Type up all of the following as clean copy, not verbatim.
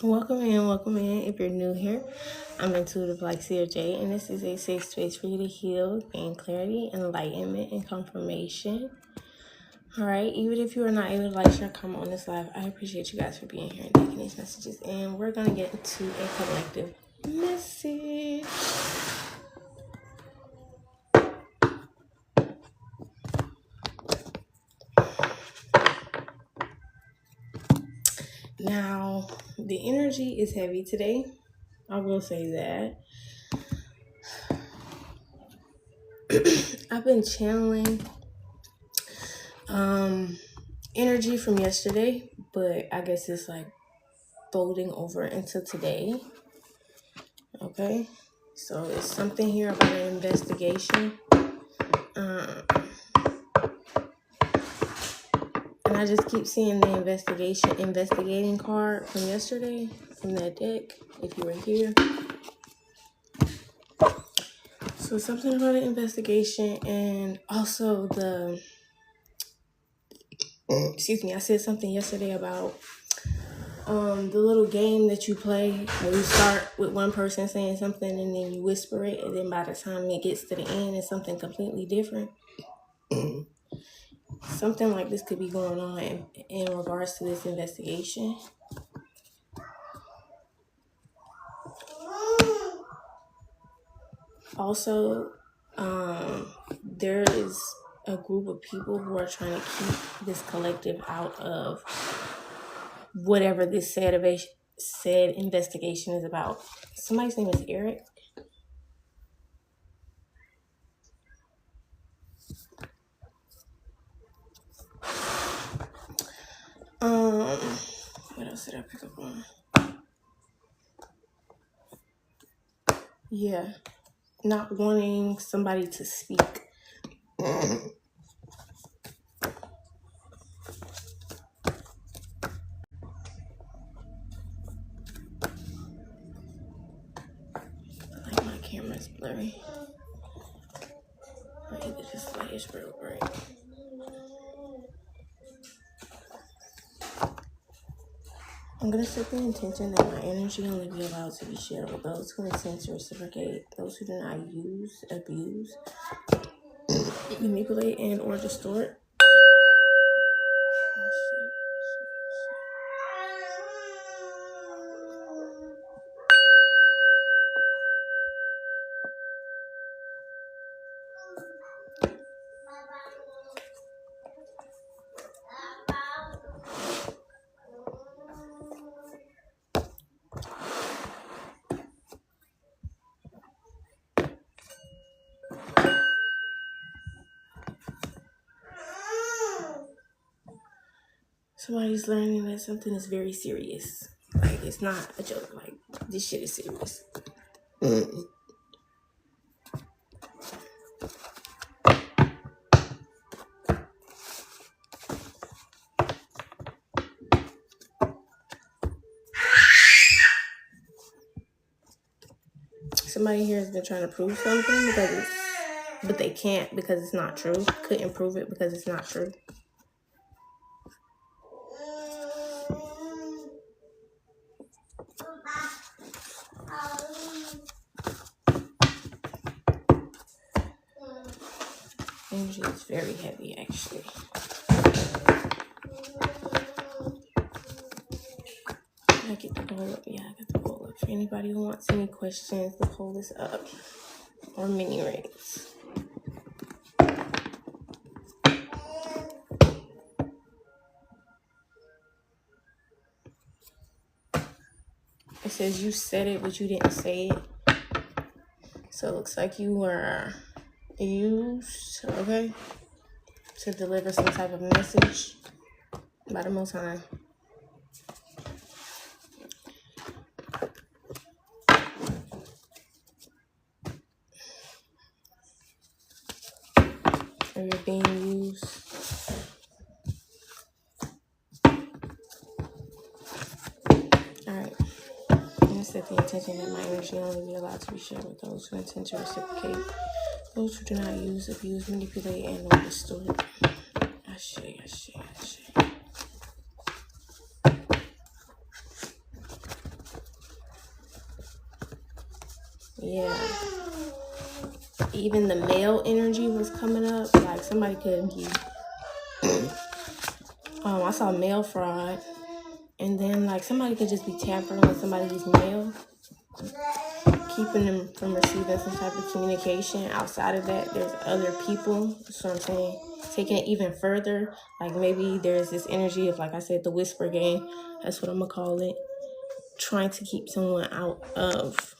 Welcome in. If you're new here, I'm Intuitive like CJ, and this is a safe space for you to heal, gain clarity, enlightenment, and confirmation. All right, even if you are not able to like, share, comment on this live, I appreciate you guys for being here and taking these messages. And we're going to get into a collective message. Now, the energy is heavy today. I will say that. I've been channeling energy from yesterday, but I guess it's like folding over into today. Okay, so it's something here about an investigation. And I just keep seeing the investigating card from yesterday from that deck, if you were here. So something about an investigation, and also I said something yesterday about the little game that you play where you start with one person saying something and then you whisper it, and then by the time it gets to the end, it's something completely different. Something like this could be going on in regards to this investigation. Also, there is a group of people who are trying to keep this collective out of whatever this said investigation is about. Somebody's name is Eric. What else did I pick up on? Yeah, not wanting somebody to speak. Like my camera's blurry. Or either this light is real bright. I'm going to set the intention that my energy only be allowed to be shared with those who intend to reciprocate, those who do not use, abuse, manipulate, and or distort. Somebody's learning that something is very serious. Like, it's not a joke. Like, this shit is serious. Somebody here has been trying to prove something but they can't because it's not true. Couldn't prove it because it's not true. Energy is very heavy, actually. I get the poll up. Yeah, I got the poll up. For anybody who wants any questions, the poll is up. Or mini rates. It says you said it, but you didn't say it. So it looks like you were used, okay, to deliver some type of message by the Most High. Or you're being used. Alright. I'm going to set the intention that my energy only be allowed to be shared with those who intend to reciprocate, those who do not use, abuse, manipulate, and or distort. Ashe. Yeah. Even the male energy was coming up. Like somebody could be. I saw male fraud, and then like somebody could just be tampering with somebody who's male, keeping them from receiving some type of communication. Outside of that, there's other people. So I'm saying, taking it even further, like maybe there's this energy of, like I said, the whisper game. That's what I'm gonna call it. Trying to keep someone out of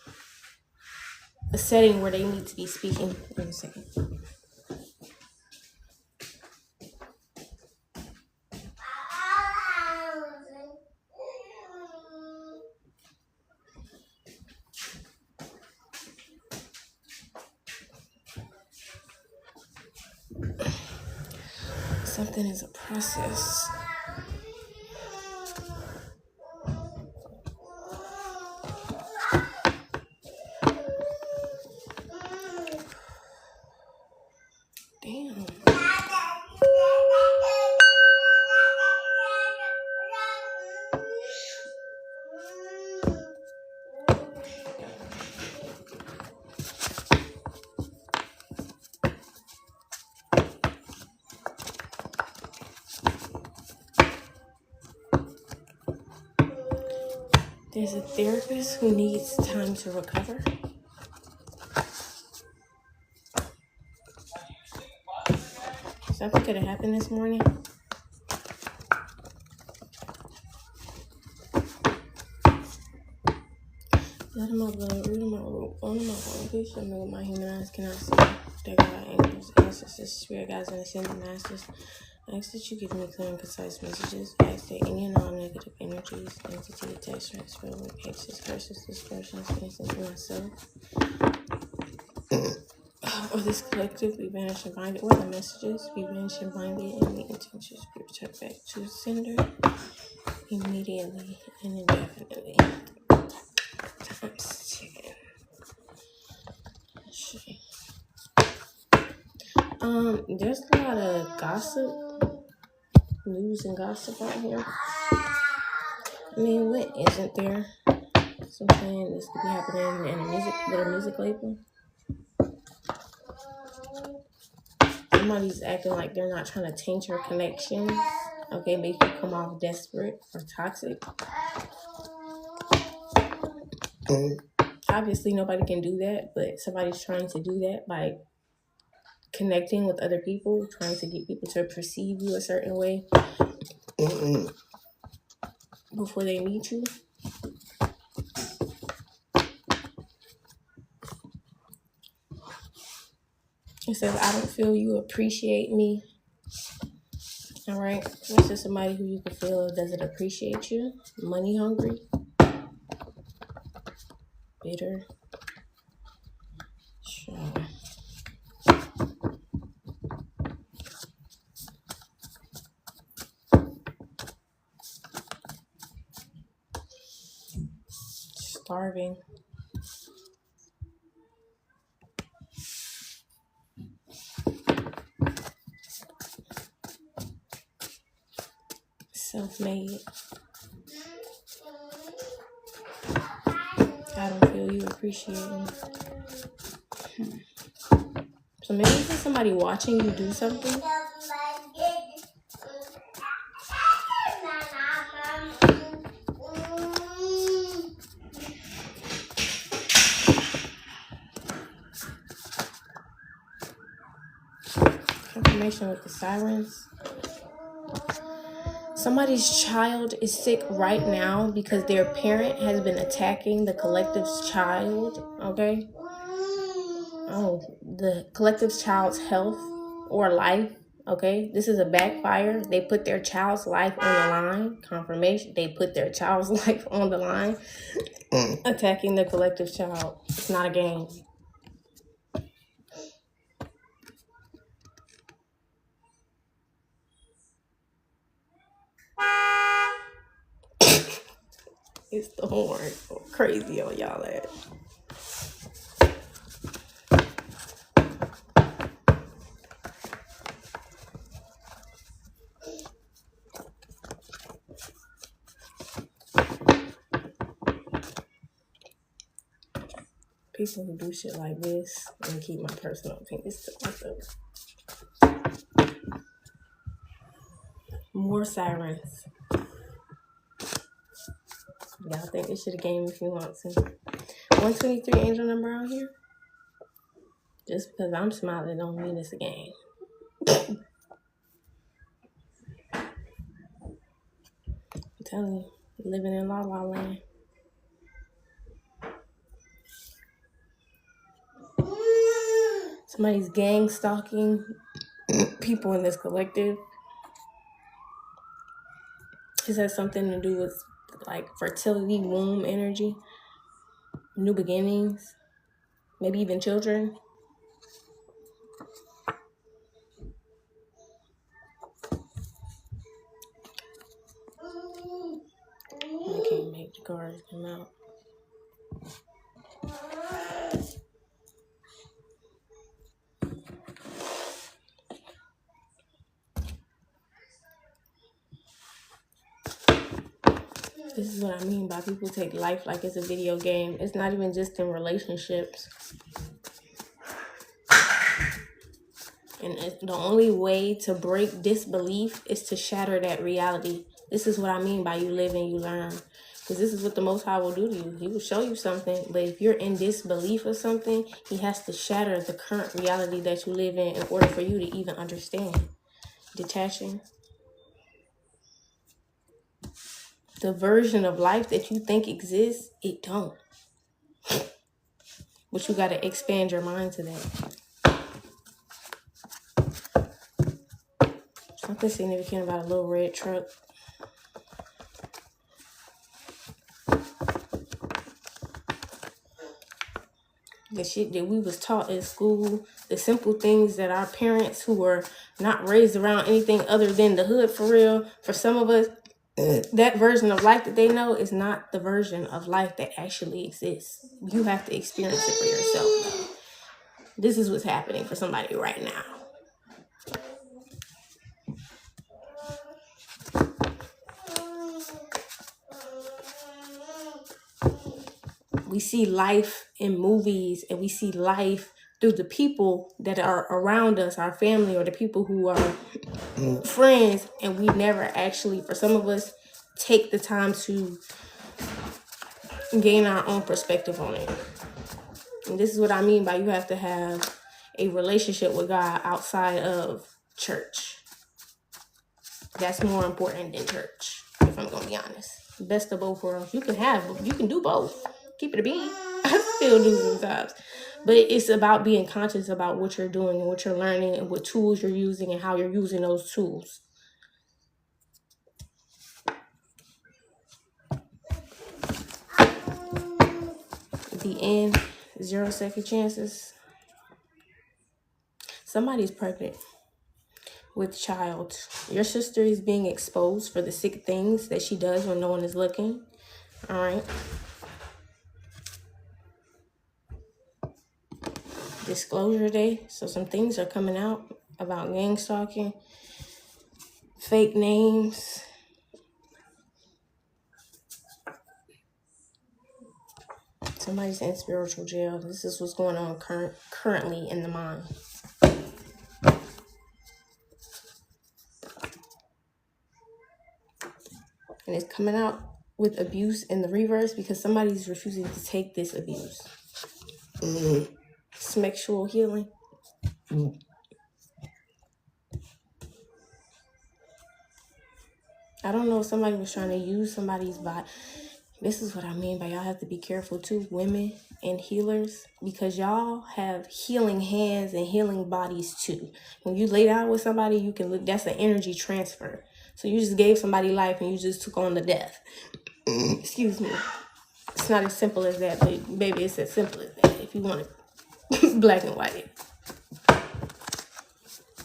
a setting where they need to be speaking. Wait a second. Something is a process. Damn. There's a therapist who needs time to recover. Something could have happened this morning. Blood in my blood, root in my root, bone in my bone, please show me what my human eyes cannot see. Dear God, angels, ancestors, spirit guides, and ascended masters, I ask that you give me clear and concise messages. I ask that any and all negative energies, entity, attached, transfer, hexes, curses, dispersions, instance myself, or this collective be banished and binded, or the messages be banished and binded, and the intentions be returned back to sender immediately and indefinitely. Times 10. There's a lot of gossip, news and gossip out here. I mean, what isn't there? So I'm saying this could be happening in a music label. Somebody's acting like they're not trying to taint your connections. Okay, make you come off desperate or toxic. Obviously, nobody can do that, but somebody's trying to do that by connecting with other people, trying to get people to perceive you a certain way before they meet you. It says, I don't feel you appreciate me. All right. This is somebody who you can feel doesn't appreciate you. Money hungry. Bitter. Sure. Starving. Self-made. I don't feel you appreciate me. So maybe this is somebody watching you do something. Confirmation with the sirens. Somebody's child is sick right now because their parent has been attacking the collective's child, okay? Oh, the collective's child's health or life, okay? This is a backfire. They put their child's life on the line. Confirmation, they put their child's life on the line. Attacking the collective child. It's not a game. It's the horn. Go crazy on y'all at. People who do shit like this and keep my personal opinions to myself. More sirens. Y'all think this shit a game if you want to. 123 angel number out here. Just because I'm smiling don't mean it's a game. I'm telling you, living in La La Land. Somebody's gang stalking people in this collective. This has something to do with like fertility, womb energy, new beginnings, maybe even children. I can't make the cards come out. This is what I mean by people take life like it's a video game. It's not even just in relationships. And the only way to break disbelief is to shatter that reality. This is what I mean by you live and you learn. Because this is what the Most High will do to you. He will show you something. But if you're in disbelief of something, he has to shatter the current reality that you live in order for you to even understand. Detaching. The version of life that you think exists, it don't. But you got to expand your mind to that. Something significant about a little red truck. The shit that we was taught in school, the simple things that our parents who were not raised around anything other than the hood for real, for some of us, that version of life that they know is not the version of life that actually exists. You have to experience it for yourself. This is what's happening for somebody right now. We see life in movies and we see life through the people that are around us, our family or the people who are friends, and we never actually, for some of us, take the time to gain our own perspective on it. And this is what I mean by you have to have a relationship with God outside of church. That's more important than church, if I'm gonna be honest. Best of both worlds. You can do both. Keep it a bean. I still do sometimes. But it's about being conscious about what you're doing and what you're learning and what tools you're using and how you're using those tools. At the end, 0 second chances. Somebody's pregnant with child. Your sister is being exposed for the sick things that she does when no one is looking. All right. Disclosure day. So some things are coming out about gang stalking, fake names. Somebody's in spiritual jail. This is what's going on currently in the mind. And it's coming out with abuse in the reverse because somebody's refusing to take this abuse. Sexual healing. I don't know if somebody was trying to use somebody's body. This is what I mean by y'all have to be careful too, women and healers, because y'all have healing hands and healing bodies too. When you lay down with somebody, you can look, that's an energy transfer. So you just gave somebody life and you just took on the death. Excuse me. It's not as simple as that, but baby, it's as simple as that if you want it black and white.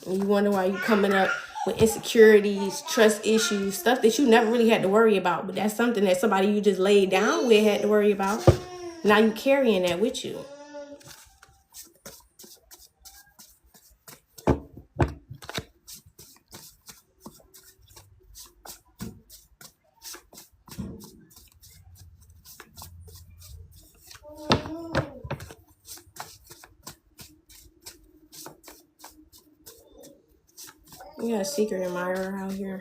And you wonder why you coming up with insecurities, trust issues, stuff that you never really had to worry about. But that's something that somebody you just laid down with had to worry about. Now you carrying that with you. You got a secret admirer out here.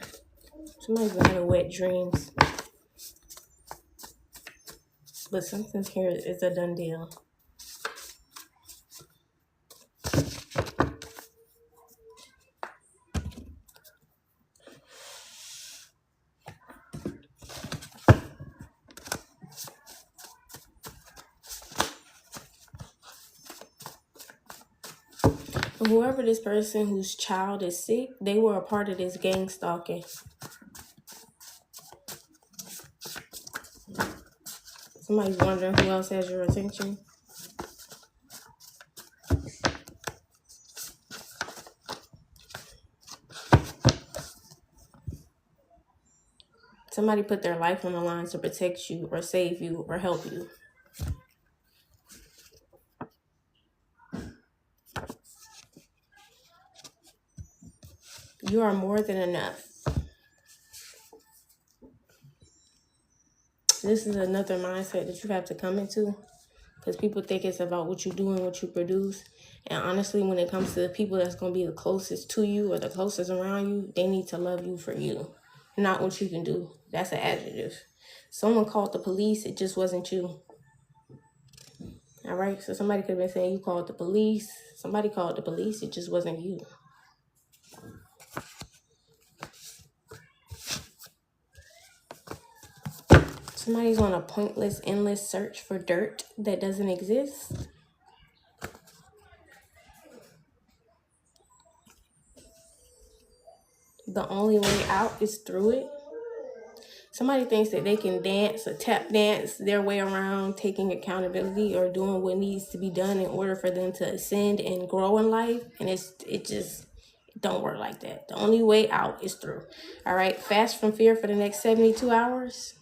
Somebody's been having wet dreams. But something here is a done deal. Whoever this person whose child is sick, they were a part of this gang stalking. Somebody's wondering who else has your attention. Somebody put their life on the line to protect you or save you or help you. You are more than enough. This is another mindset that you have to come into, because people think it's about what you do and what you produce. And honestly, when it comes to the people that's going to be the closest to you or the closest around you, they need to love you for you, not what you can do. That's an adjective. Someone called the police. It just wasn't you. All right? So somebody could have been saying you called the police. Somebody called the police. It just wasn't you. Somebody's on a pointless, endless search for dirt that doesn't exist. The only way out is through it. Somebody thinks that they can dance or tap dance their way around taking accountability or doing what needs to be done in order for them to ascend and grow in life. And it just don't work like that. The only way out is through. All right. Fast from fear for the next 72 hours.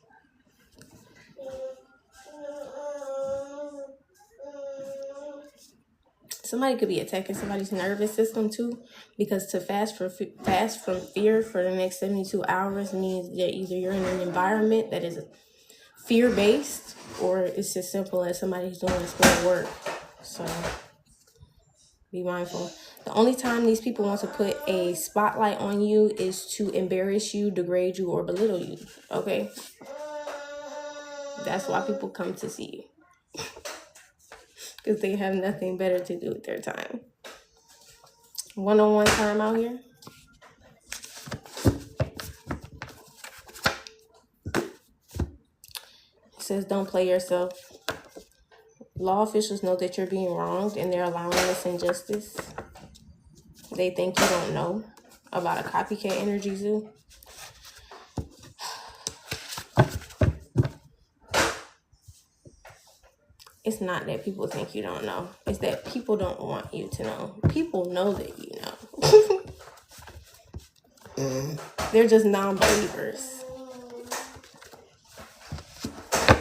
Somebody could be attacking somebody's nervous system too, because to fast from fear for the next 72 hours means that either you're in an environment that is fear-based, or it's as simple as somebody's doing spell work. So be mindful. The only time these people want to put a spotlight on you is to embarrass you, degrade you, or belittle you. Okay? That's why people come to see you. Because they have nothing better to do with their time. One-on-one time out here. It says don't play yourself. Law officials know that you're being wronged and they're allowing this injustice. They think you don't know about a copycat energy zoo. It's not that people think you don't know. It's that people don't want you to know. People know that you know. They're just non-believers.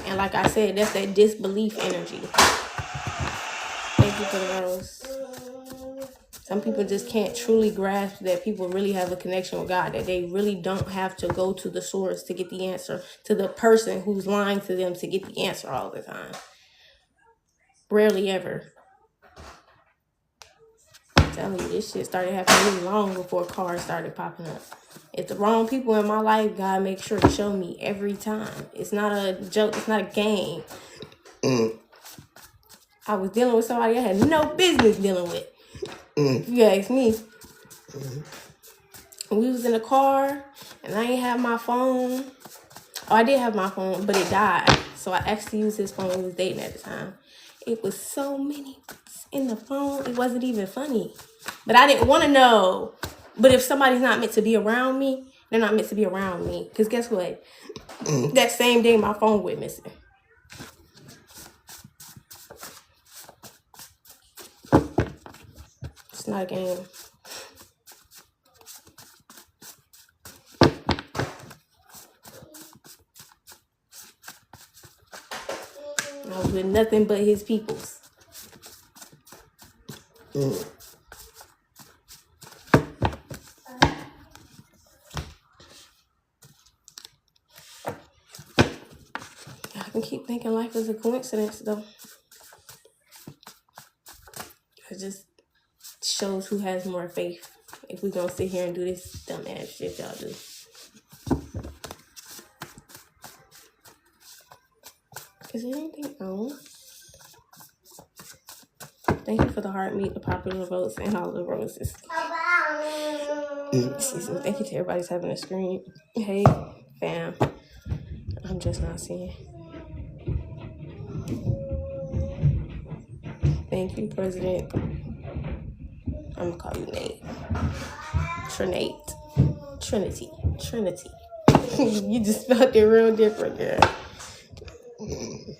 And like I said, that's that disbelief energy. Thank you for the rose. Some people just can't truly grasp that people really have a connection with God, that they really don't have to go to the source to get the answer, to the person who's lying to them to get the answer all the time. Rarely ever. I'm telling you, this shit started happening long before cars started popping up. If the wrong people in my life, God makes sure to show me every time. It's not a joke. It's not a game. I was dealing with somebody I had no business dealing with. If you ask me. We was in a car, and I ain't have my phone. Oh, I did have my phone, but it died. So I actually used his phone. We was dating at the time. It was so many in the phone. It wasn't even funny. But I didn't want to know. But if somebody's not meant to be around me, they're not meant to be around me. Because guess what? That same day, my phone went missing. It's not a game. I was with nothing but his peoples. I can keep thinking life is a coincidence, though. It just shows who has more faith if we gonna sit here and do this dumb ass shit y'all do. Is there anything else? Thank you for the heart meet, the popular votes, and all the roses. Excuse me. Thank you to everybody's having a screen. Hey, fam. I'm just not seeing. Thank you, President. I'm gonna call you Nate. Trinity. You just spelled it real different, girl.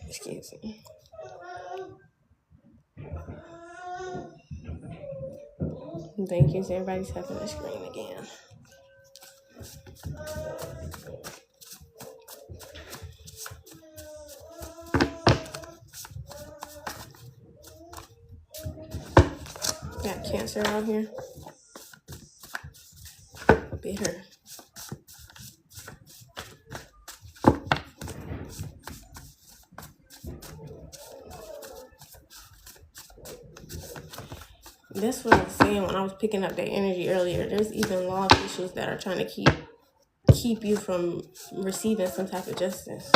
Excuse me. Thank you to everybody's having a screen again. Got cancer out here. Bitter. That's what I was saying when I was picking up that energy earlier. There's even law officials that are trying to keep you from receiving some type of justice.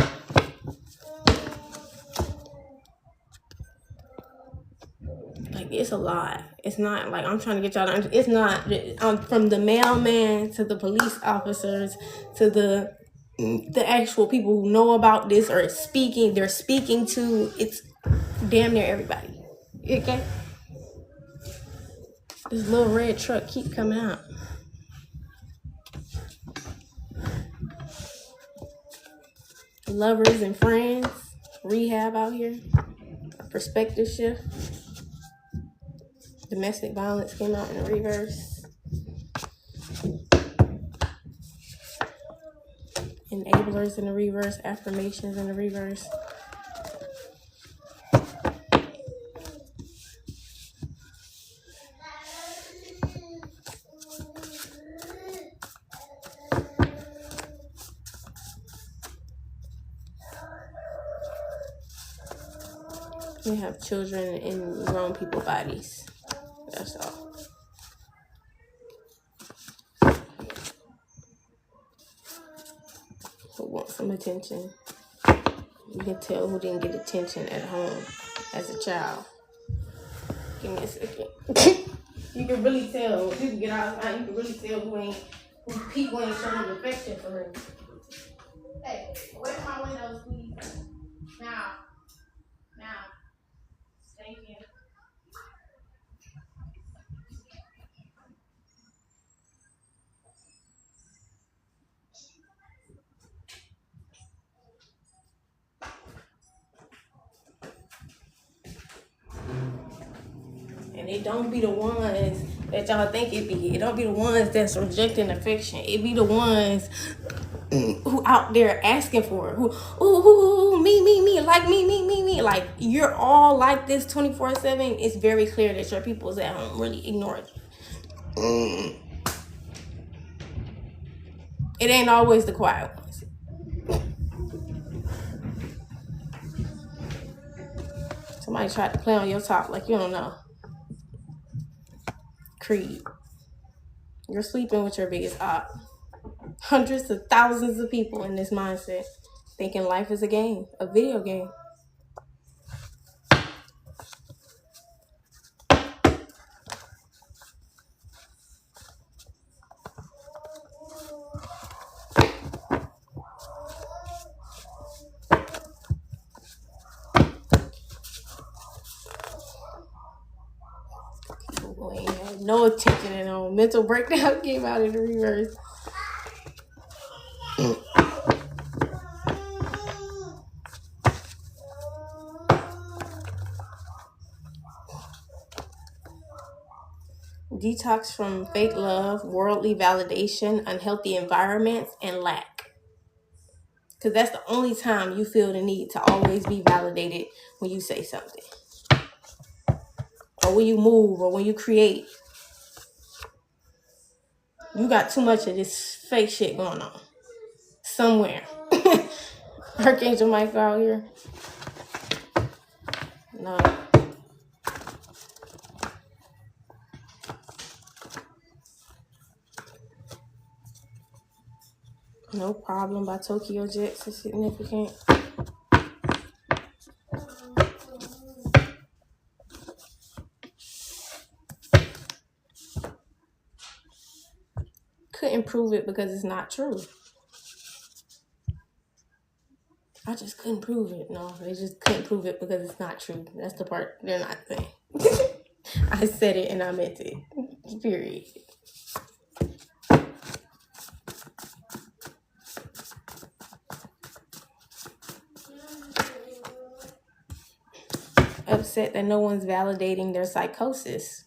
Like, it's a lot. It's not like I'm trying to get y'all to. It's not from the mailman to the police officers to the actual people who know about this or speaking. They're speaking to. It's damn near everybody. Okay. This little red truck keep coming out. Lovers and friends, rehab out here, a perspective shift. Domestic violence came out in the reverse. Enablers in the reverse, affirmations in the reverse. We have children in grown people bodies. That's all. Who wants some attention? You can tell who didn't get attention at home as a child. Give me a second. You can really tell when people get outside. You can really tell who people ain't showing affection for her. Hey, where's my windows, please? Now. Thank you. And it don't be the ones that y'all think it be. It don't be the ones that's rejecting affection. It be the ones who out there asking for it. Who, me, like me. Like, you're all like this 24/7. It's very clear that your people's at home really ignoring you. It ain't always the quiet ones. Somebody tried to play on your top like you don't know. Creed. You're sleeping with your biggest op. Hundreds of thousands of people in this mindset thinking life is a game, a video game. People ain't had no attention at all. Mental breakdown came out in the reverse. Detox from fake love, worldly validation, unhealthy environments, and lack. Because that's the only time you feel the need to always be validated when you say something. Or when you move, or when you create. You got too much of this fake shit going on. Somewhere. Archangel Michael out here. No. No Problem by Tokyo Jets is significant. Couldn't prove it because it's not true. I just couldn't prove it. No, they just couldn't prove it because it's not true. That's the part they're not saying. I said it and I meant it. Period. Upset that no one's validating their psychosis.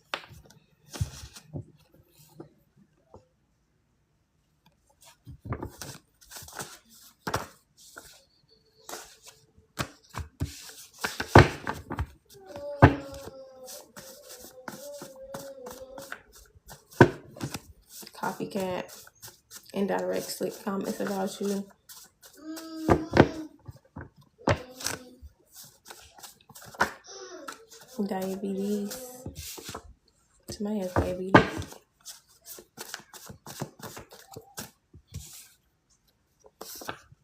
Copycat. Indirect slick comments about you. Diabetes. Somebody has diabetes.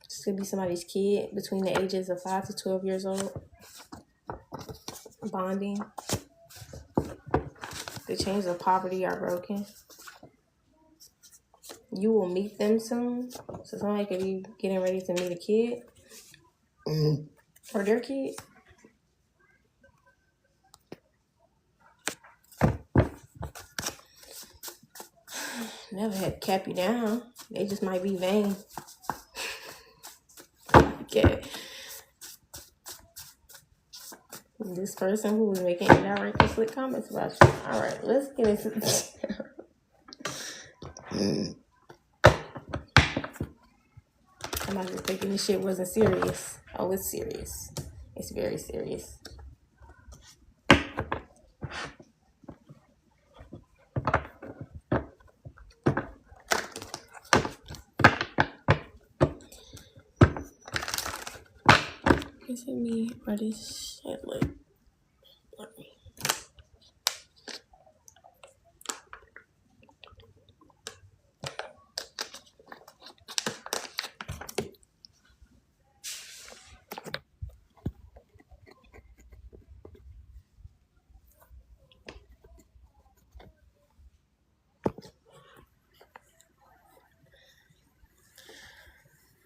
This could be somebody's kid between the ages of 5 to 12 years old. Bonding. The chains of poverty are broken. You will meet them soon. So somebody could be getting ready to meet a kid. Or their kid. Never had to cap you down. They just might be vain. Okay. This person who was making indirect and slick comments about you. Alright, let's get into this. Somebody was thinking this shit wasn't serious. Oh, it's serious. It's very serious. Is it me or this shit like? Let me.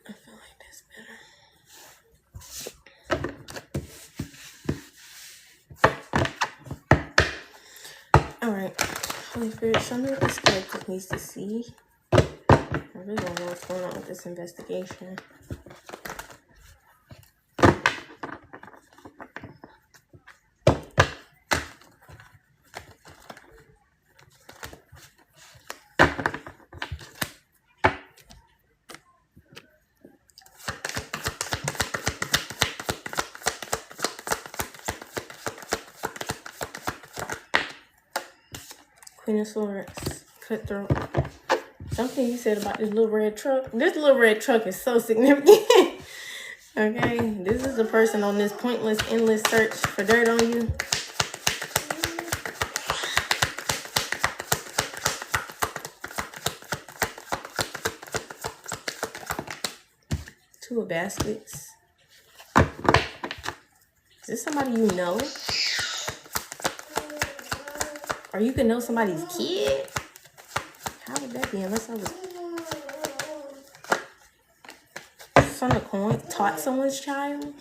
I feel like that's better. Alright. Holy Spirit, show me what this collective needs to see. I really don't know what's going on with this investigation. Queen of Swords, Cutthroat. Something you said about this little red truck. This little red truck is so significant. Okay, this is the person on this pointless, endless search for dirt on you. Two of Baskets. Is this somebody you know? Or you can know somebody's kid? How would that be unless I was... Son of Coin taught someone's child?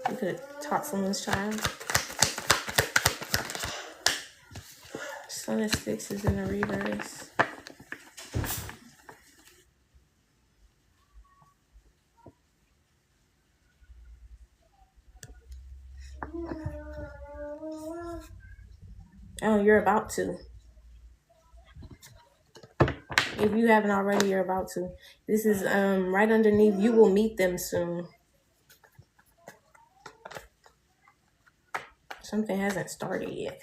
You could have taught someone's child. Son of Six is in the reverse. Oh, you're about to. If you haven't already, you're about to. This is right underneath. You will meet them soon. Something hasn't started yet.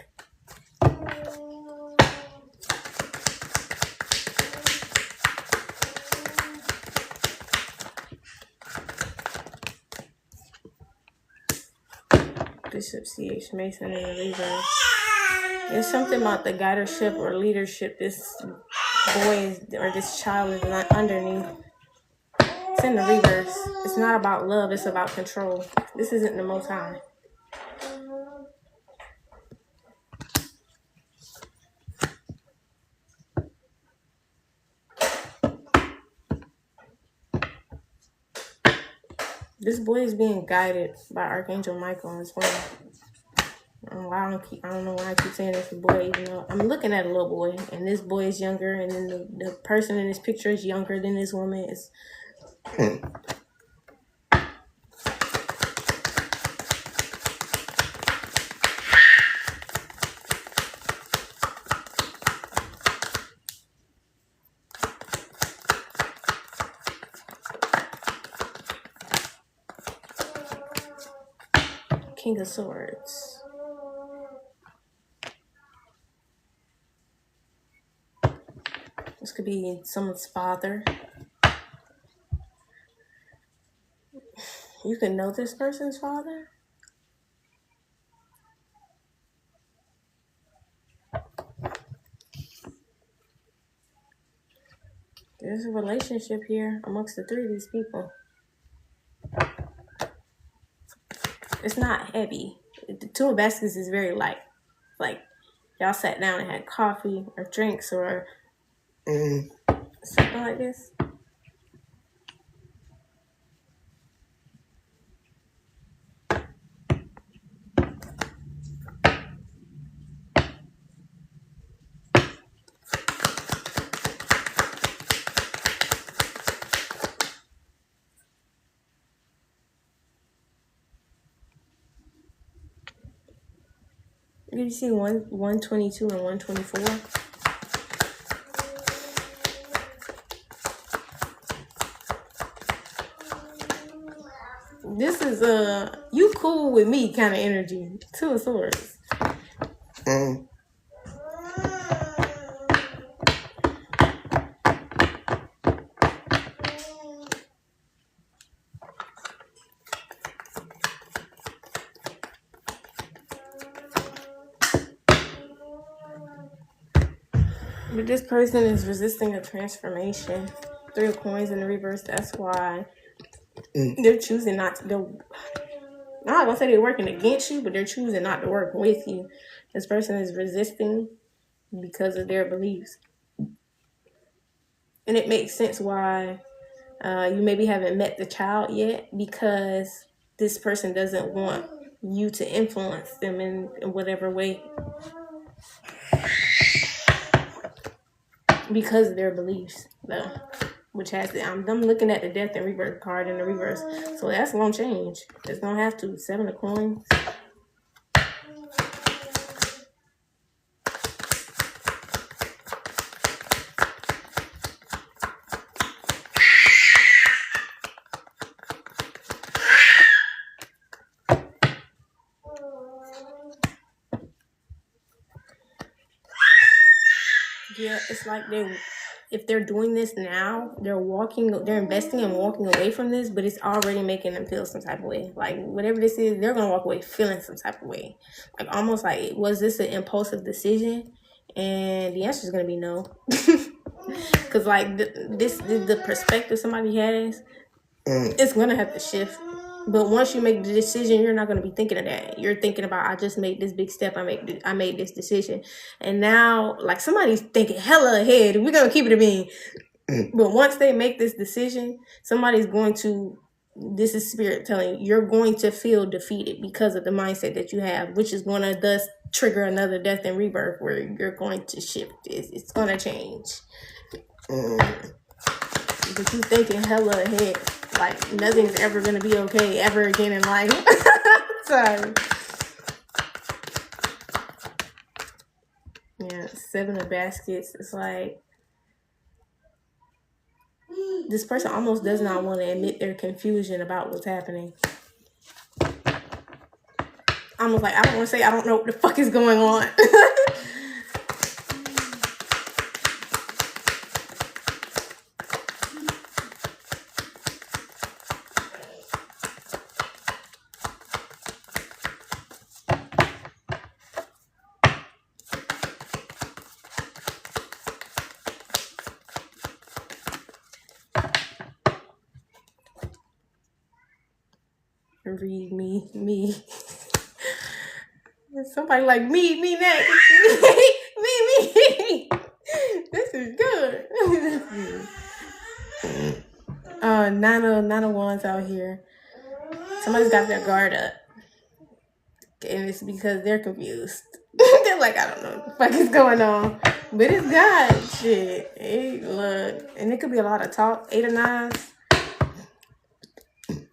Bishop C.H. Mason in the reverse. There's something about the guidership or leadership. This boy or this child is not underneath. It's in the reverse. It's not about love. It's about control. This isn't the Most High. This boy is being guided by Archangel Michael as well. I don't know why I keep saying this boy, even though I'm looking at a little boy, and this boy is younger, and then the person in this picture is younger than this woman. Is King of Swords. This could be someone's father. You can know this person's father. There's a relationship here amongst the three of these people. It's not heavy. The Two of Baskets is very light. Like, y'all sat down and had coffee or drinks or something like this. You see 122 and 124. This is you cool with me kind of energy. Two of Swords. But this person is resisting a transformation. Three of Coins in the reverse. That's why they're choosing not to. I'm not gonna say they're working against you, but they're choosing not to work with you. This person is resisting because of their beliefs, and it makes sense why you maybe haven't met the child yet, because this person doesn't want you to influence them in whatever way. Because of their beliefs, though, which has I'm looking at the Death and Rebirth card in the reverse, so that's gonna change. It's gonna have to. 7 of Coins. Yeah, it's like if they're doing this now, they're investing and walking away from this, but it's already making them feel some type of way. Like, whatever this is, they're going to walk away feeling some type of way. Like, almost like, was this an impulsive decision? And the answer is going to be no. Because, like, the perspective somebody has, it's going to have to shift. But once you make the decision, you're not going to be thinking of that. You're thinking about, I just made this big step. I made this decision. And now, like, somebody's thinking hella ahead. We're going to keep it a bean. But once they make this decision, somebody's going to, this is spirit telling you, you're going to feel defeated because of the mindset that you have, which is going to thus trigger another Death and Rebirth where you're going to shift. It's going to change. But you thinking hella ahead. Like, nothing's ever going to be okay ever again in life. Sorry. Yeah, 7 of Baskets. It's like, this person almost does not want to admit their confusion about what's happening. Almost like, I don't want to say I don't know what the fuck is going on. read me. Somebody like me next. me. This is good. Nine of Wands out here. Somebody's got their guard up. And it's because they're confused. They're like, I don't know what the fuck is going on. But it's God. Shit. Hey, look. And it could be a lot of talk. 8 of Nines.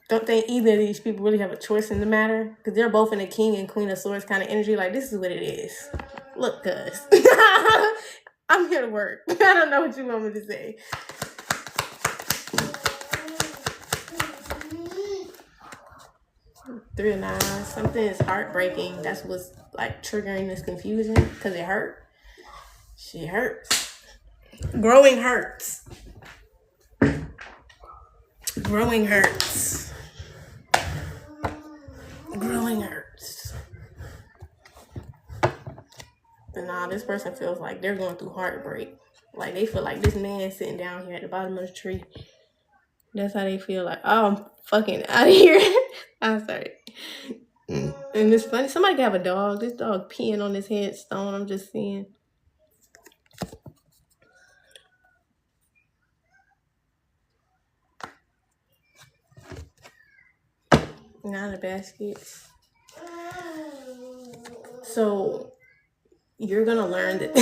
Don't think either of these people really have a choice in the matter. Because they're both in the King and Queen of Swords kind of energy. Like, this is what it is. Look, cuz. I'm here to work. I don't know what you want me to say. Three of Nines. Something is heartbreaking. That's what's like triggering this confusion. Because it hurt. Shit hurts. Growing hurts. Growing hurts. Growing hurts. But nah, this person feels like they're going through heartbreak. Like they feel like this man sitting down here at the bottom of the tree. That's how they feel like, oh, I'm fucking out of here. I'm sorry. And it's funny, somebody could have a dog. This dog peeing on his headstone. I'm just seeing. Nine of Baskets. So you're gonna learn that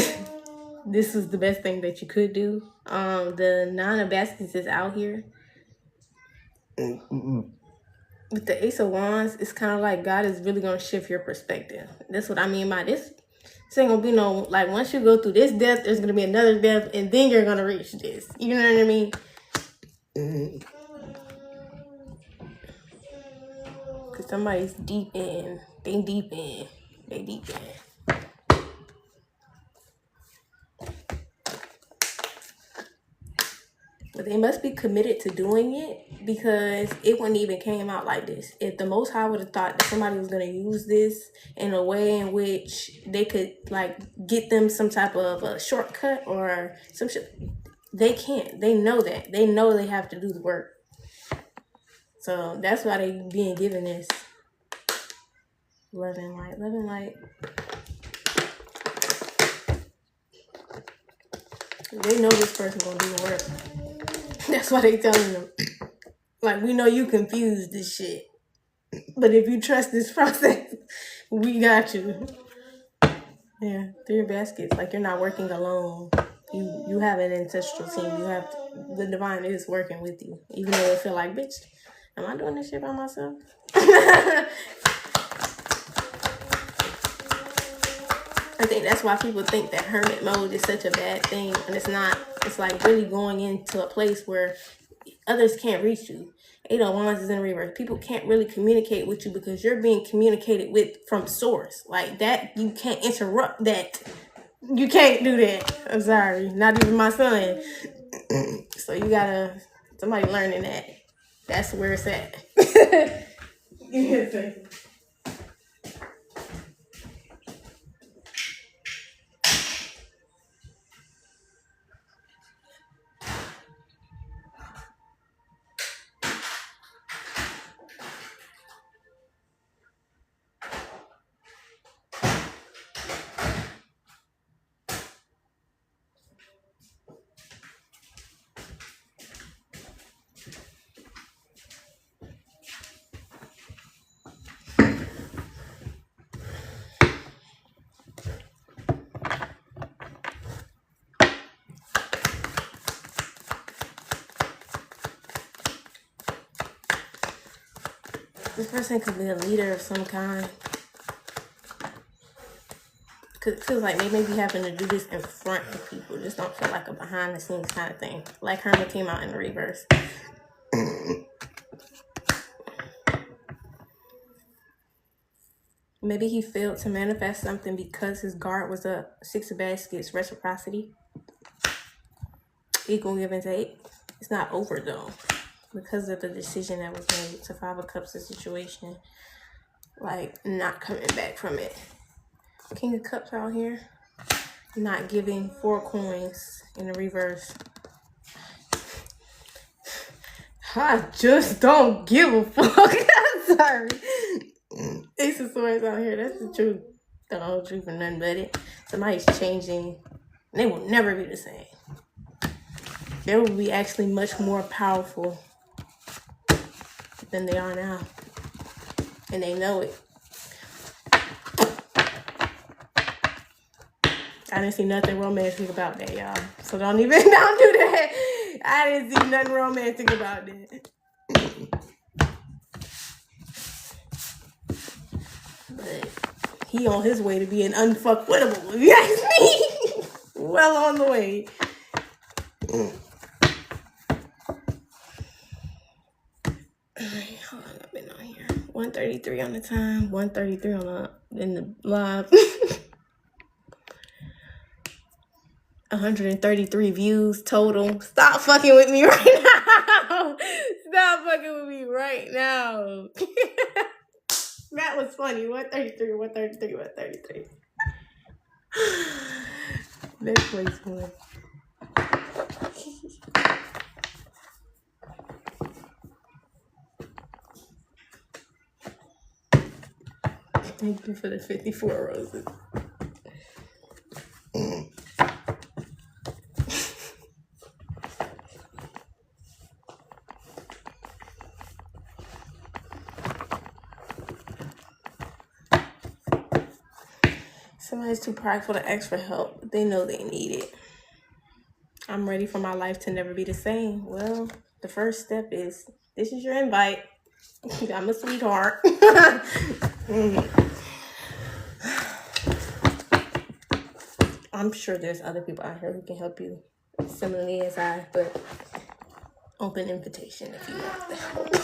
this is the best thing that you could do. The Nine of Baskets is out here. With the Ace of Wands, it's kind of like God is really gonna shift your perspective. That's what I mean by this. This ain't gonna be no, like, once you go through this death, there's gonna be another death, and then you're gonna reach this. You know what I mean? Because somebody's deep in. They deep in. But they must be committed to doing it, because it wouldn't even came out like this. If the Most High would have thought that somebody was going to use this in a way in which they could, like, get them some type of a shortcut or some shit, they can't. They know that. They know they have to do the work. So that's why they being given this. Love and light. They know this person gonna do the work. That's why they telling them. Like, we know you confused this shit, but if you trust this process, we got you. Yeah, 3 of Baskets. Like, you're not working alone. You have an ancestral team. You have the divine is working with you, even though they feel like, bitch, am I doing this shit by myself? I think that's why people think that hermit mode is such a bad thing, and it's not. It's like really going into a place where others can't reach you. 8 of Wands is in reverse. People can't really communicate with you because you're being communicated with from source. Like that, you can't interrupt that. You can't do that. I'm sorry, not even my son. So you gotta, somebody learning that. That's where it's at. Give me a second. This person could be a leader of some kind. Cause it feels like they may be having to do this in front of people. Just don't feel like a behind the scenes kind of thing. Like Hermit came out in the reverse. Maybe he failed to manifest something because his guard was up. 6 of Baskets, reciprocity. Equal give and take. It's not over though, because of the decision that was made. To 5 of Cups, the situation, like not coming back from it. King of Cups out here, not giving 4 coins in the reverse. I just don't give a fuck. I'm sorry. Ace of Swords out here. That's the truth. The whole truth and nothing but it. Somebody's changing. They will never be the same. They will be actually much more powerful than they are now. And they know it. I didn't see nothing romantic about that, y'all. So don't do that. I didn't see nothing romantic about that. But he on his way to being unfuckwittable, if you ask me. Well on the way. Alright, how long I've been on here? 1:33 on the time, 1:33 in the live. 133 views total. Stop fucking with me right now. Stop fucking with me right now. That was funny. 133. Next place one. Thank you for the 54 roses. Somebody's too prideful to ask for help, but they know they need it. I'm ready for my life to never be the same. Well, the first step is, this is your invite. I'm a sweetheart. I'm sure there's other people out here who can help you similarly as I, but open invitation if you want the help.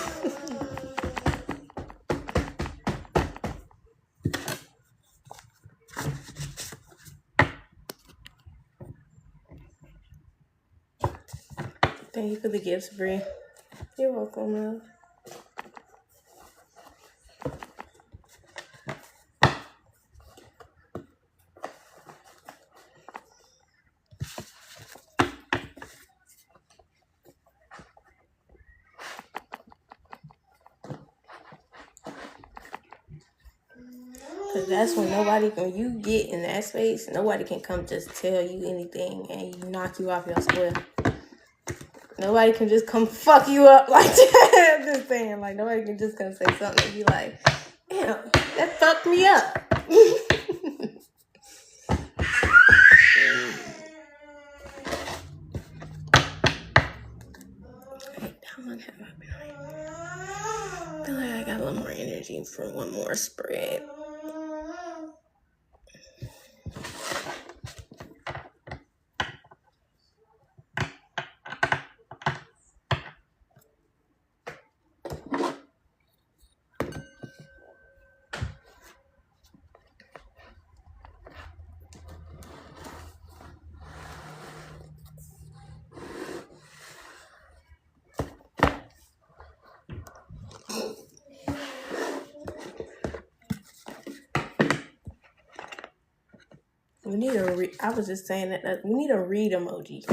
Thank you for the gifts, Bree. You're welcome, love. Because that's when when you get in that space, nobody can come just tell you anything and you knock you off your square. Nobody can just come fuck you up like that. I'm just saying, like, nobody can just come say something and be like, damn, that fucked me up. How long have I been on? I feel like I got a little more energy for one more spread. We need I was just saying that we need a read emoji.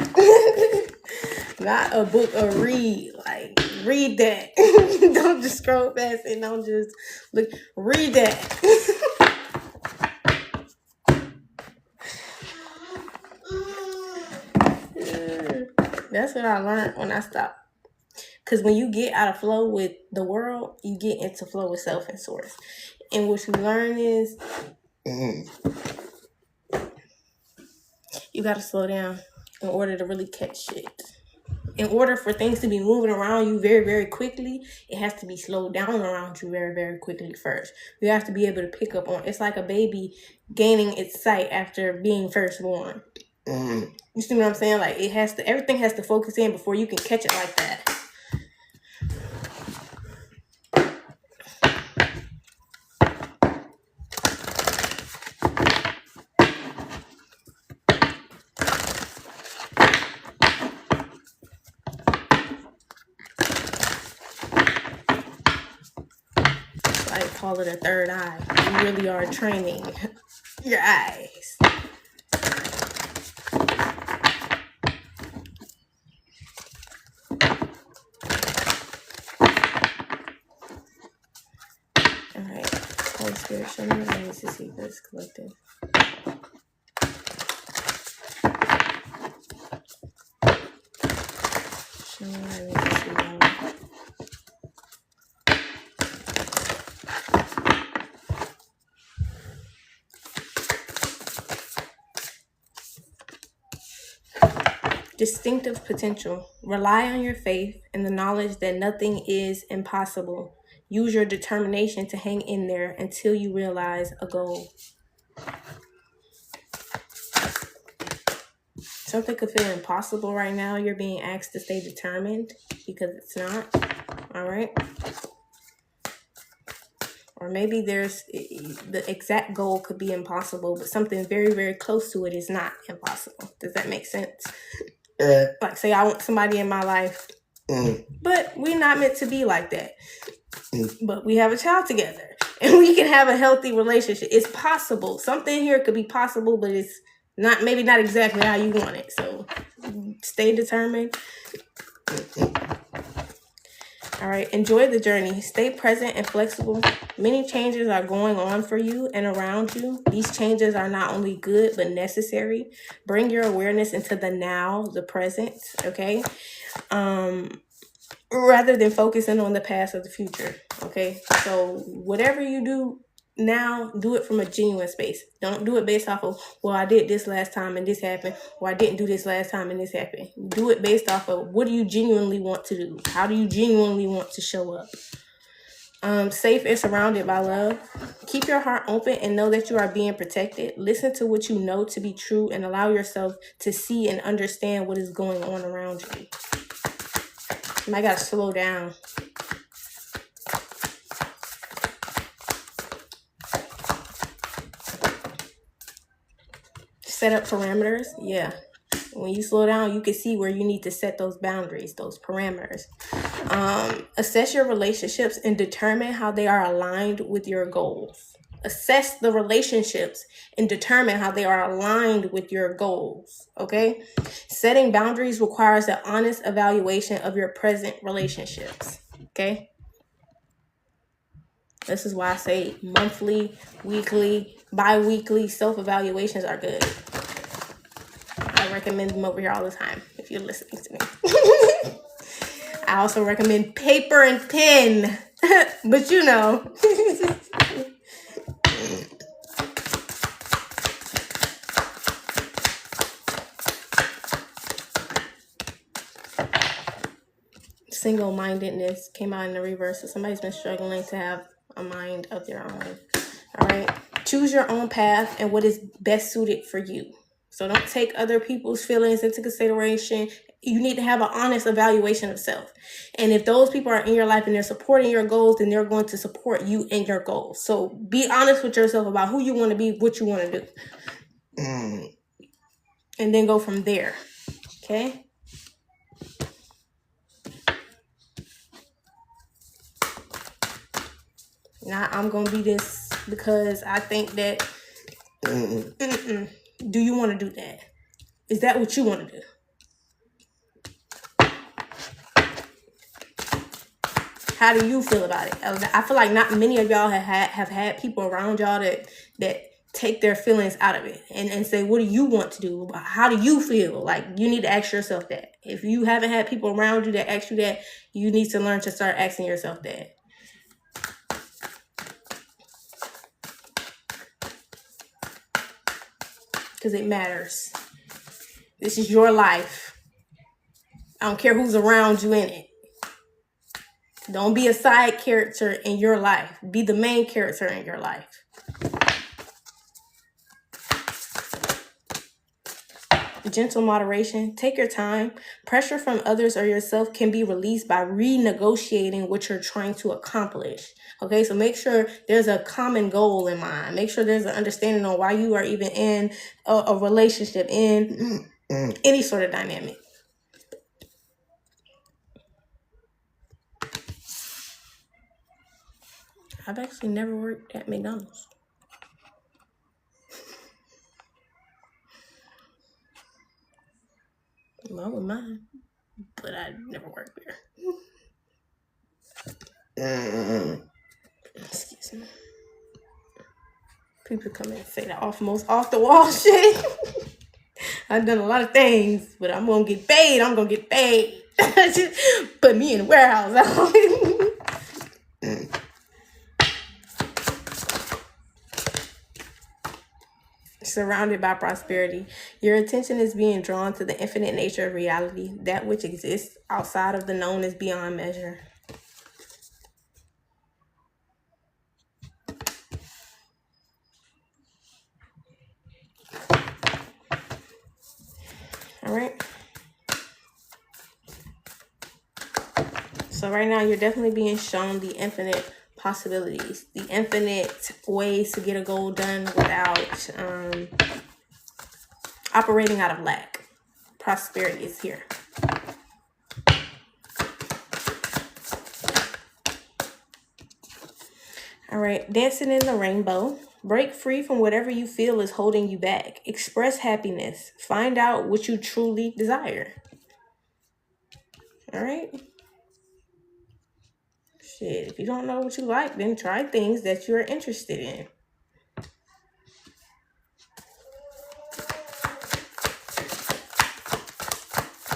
Not a book, a read. Like, read that. Don't just scroll past it. Don't just look. Read that. That's what I learned when I stopped. Because when you get out of flow with the world, you get into flow with self and source. And what you learn is you got to slow down in order to really catch shit. In order for things to be moving around you very, very quickly, it has to be slowed down around you very, very quickly first. You have to be able to pick up on. It's like a baby gaining its sight after being first born. You see what I'm saying? Like, everything has to focus in before you can catch it like that. I call it a third eye. You really are training your eyes. All right. Holy Spirit, show me what I need to see for this collective. Show me what I need to see, y'all. Distinctive potential. Rely on your faith and the knowledge that nothing is impossible. Use your determination to hang in there until you realize a goal. Something could feel impossible right now. You're being asked to stay determined because it's not. All right. Or maybe there's the exact goal could be impossible, but something very, very close to it is not impossible. Does that make sense? Like, say I want somebody in my life, but we're not meant to be like that. But we have a child together and we can have a healthy relationship. It's possible. Something here could be possible, but it's not, maybe not exactly how you want it. So stay determined. All right. Enjoy the journey. Stay present and flexible. Many changes are going on for you and around you. These changes are not only good, but necessary. Bring your awareness into the now, the present. Okay. Rather than focusing on the past or the future. Okay. So whatever you do now, do it from a genuine space. Don't do it based off of, well, I did this last time and this happened, or I didn't do this last time and this happened. Do it based off of, what do you genuinely want to do? How do you genuinely want to show up? Safe and surrounded by love. Keep your heart open and know that you are being protected. Listen to what you know to be true and allow yourself to see and understand what is going on around you. You might gotta slow down. Set up parameters. Yeah. When you slow down, you can see where you need to set those boundaries, those parameters. Assess your relationships and determine how they are aligned with your goals. Assess the relationships and determine how they are aligned with your goals. Okay. Setting boundaries requires an honest evaluation of your present relationships. Okay. This is why I say monthly, weekly, bi-weekly self-evaluations are good. I recommend them over here all the time if you're listening to me. I also recommend paper and pen, but you know. Single-mindedness came out in the reverse. So somebody's been struggling to have a mind of their own. All right. Choose your own path and what is best suited for you. So don't take other people's feelings into consideration. You need to have an honest evaluation of self. And if those people are in your life and they're supporting your goals, then they're going to support you in your goals. So be honest with yourself about who you want to be, what you want to do. And then go from there. Okay? Now I'm going to be this because I think that. Do you want to do that? Is that what you want to do? How do you feel about it? I feel like not many of y'all have had people around y'all that take their feelings out of it and say, what do you want to do? How do you feel? Like, you need to ask yourself that. If you haven't had people around you that ask you that, you need to learn to start asking yourself that. Because it matters. This is your life. I don't care who's around you in it. Don't be a side character in your life. Be the main character in your life. Gentle moderation. Take your time. Pressure from others or yourself can be released by renegotiating what you're trying to accomplish. Okay, so make sure there's a common goal in mind. Make sure there's an understanding on why you are even in a relationship, in any sort of dynamic. I've actually never worked at McDonald's. Well, I wouldn't mind, but I never worked there. Excuse me. People come in and say the most off the wall shit. I've done a lot of things, but I'm gonna get paid. I'm gonna get paid. Just put me in the warehouse. Surrounded by prosperity. Your attention is being drawn to the infinite nature of reality. That which exists outside of the known is beyond measure. All right. So right now you're definitely being shown the infinite possibilities, the infinite ways to get a goal done without operating out of lack. Prosperity is here. All right, dancing in the rainbow. Break free from whatever you feel is holding you back. Express happiness. Find out what you truly desire. All right. Shit, if you don't know what you like, then try things that you're interested in.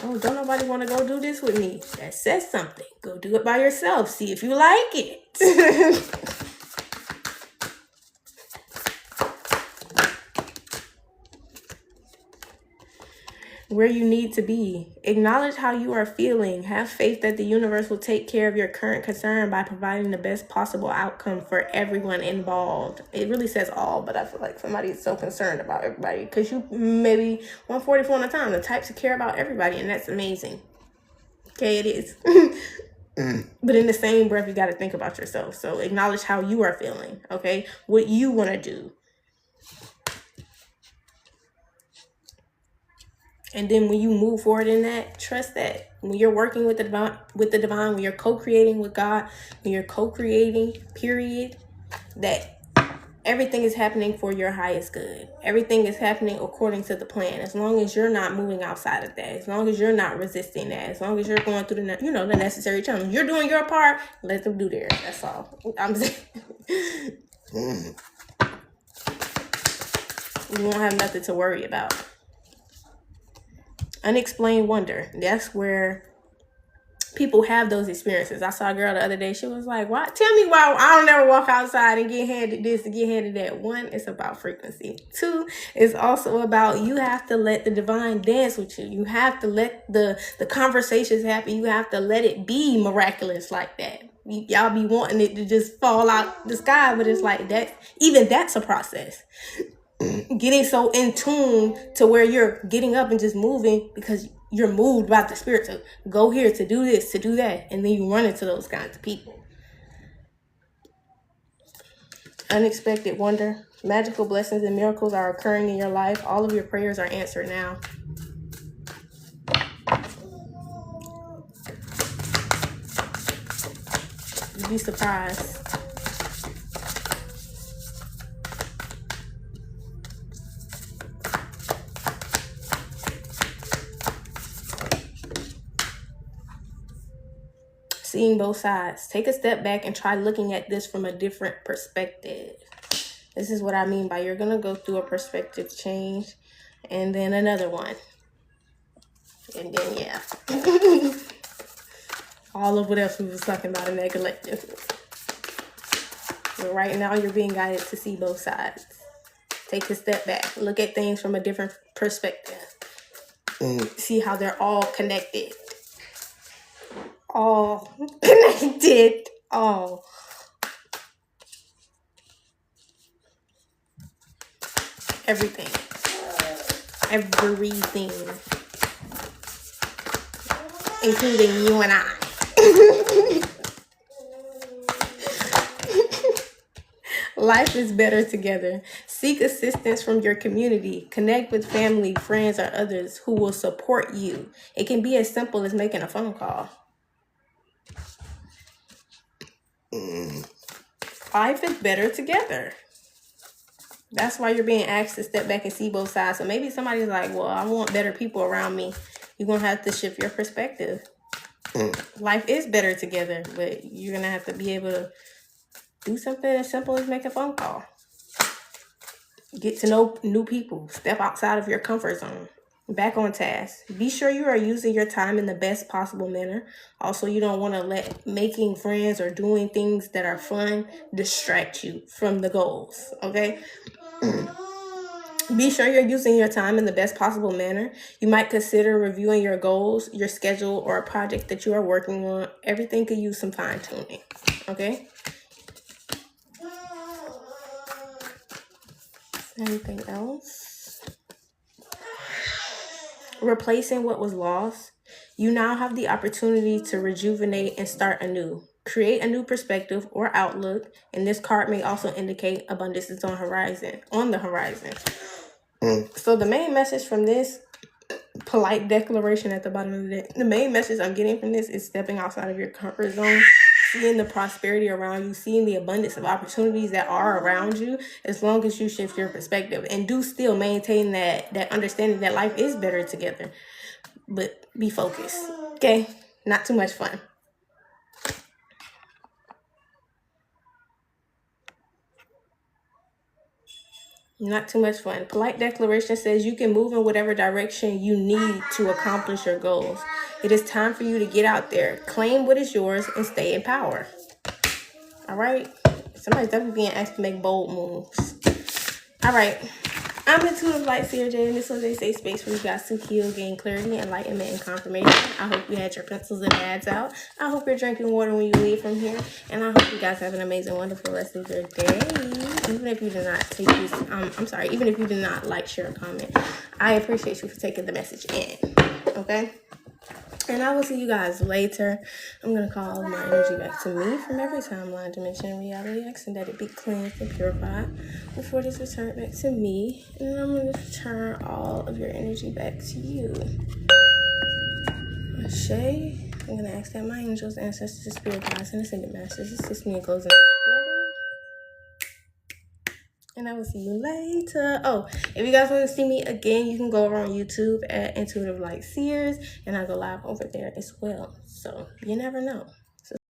Oh, don't nobody want to go do this with me. That says something. Go do it by yourself. See if you like it. Where you need to be. Acknowledge how you are feeling. Have faith that the universe will take care of your current concern by providing the best possible outcome for everyone involved. It really says all, but I feel like somebody is so concerned about everybody because you maybe 144 on a time, the type to care about everybody, and that's amazing. Okay, it is. But in the same breath, you got to think about yourself. So acknowledge how you are feeling, okay? What you want to do. And then when you move forward in that, trust that when you're working with the divine, when you're co-creating with God, when you're co-creating, period, that everything is happening for your highest good. Everything is happening according to the plan. As long as you're not moving outside of that, as long as you're not resisting that, as long as you're going through the necessary challenge, you're doing your part. Let them do theirs. That's all I'm saying. You won't have nothing to worry about. Unexplained wonder. That's where people have those experiences. I saw a girl the other day. She was like, "Why? Tell me why I don't ever walk outside and get handed this and get handed that." One, it's about frequency. Two, it's also about you have to let the divine dance with you. You have to let the conversations happen. You have to let it be miraculous like that. Y'all be wanting it to just fall out the sky, but it's like that. Even that's a process. Getting so in tune to where you're getting up and just moving because you're moved by the spirit to go here, to do this, to do that. And then you run into those kinds of people. Unexpected wonder. Magical blessings and miracles are occurring in your life. All of your prayers are answered now. You'd be surprised. Seeing both sides. Take a step back and try looking at this from a different perspective. This is what I mean by you're going to go through a perspective change and then another one. And then, yeah. All of what else we was talking about in that collective. But right now, you're being guided to see both sides. Take a step back. Look at things from a different perspective. See how they're all connected. All connected. All. Everything. Everything. Including you and I. Life is better together. Seek assistance from your community. Connect with family, friends, or others who will support you. It can be as simple as making a phone call. Life is better together. That's why you're being asked to step back and see both sides. So maybe somebody's like, well, I want better people around me. You're going to have to shift your perspective. Life is better together, but you're going to have to be able to do something as simple as make a phone call. Get to know new people. Step outside of your comfort zone. Back on task. Be sure you are using your time in the best possible manner. Also, you don't want to let making friends or doing things that are fun distract you from the goals, okay? Be sure you're using your time in the best possible manner. You might consider reviewing your goals, your schedule, or a project that you are working on. Everything could use some fine-tuning, okay? Anything else? Replacing what was lost. You now have the opportunity to rejuvenate and start anew. Create a new perspective or outlook, and this card may also indicate abundance is on the horizon. So the main message from this polite declaration at the bottom of the deck, the main message I'm getting from this is stepping outside of your comfort zone, seeing the prosperity around you, seeing the abundance of opportunities that are around you, as long as you shift your perspective and do still maintain that understanding that life is better together. But be focused, okay? Not too much fun. Not too much fun. Polite declaration says you can move in whatever direction you need to accomplish your goals. It is time for you to get out there, claim what is yours, and stay in power. All right? Somebody's definitely being asked to make bold moves. All right. I'm Intuitive Light Seer J, and this was a safe space for you guys to heal, gain clarity, enlightenment, and confirmation. I hope you had your pencils and pads out. I hope you're drinking water when you leave from here, and I hope you guys have an amazing, wonderful rest of your day. Even if you did not take this, even if you did not like, share, or comment, I appreciate you for taking the message in. Okay. And I will see you guys later. I'm going to call my energy back to me from every timeline, dimension, and reality, asking that it be cleansed and purified before it is returned back to me. And then I'm going to return all of your energy back to you. Ashe, I'm going to ask that my angels, ancestors, spirit guides, and ascended masters assist me in closing this portal. And I will see you later. Oh, if you guys want to see me again, you can go over on YouTube at Intuitive Light Seers, and I go live over there as well. So you never know.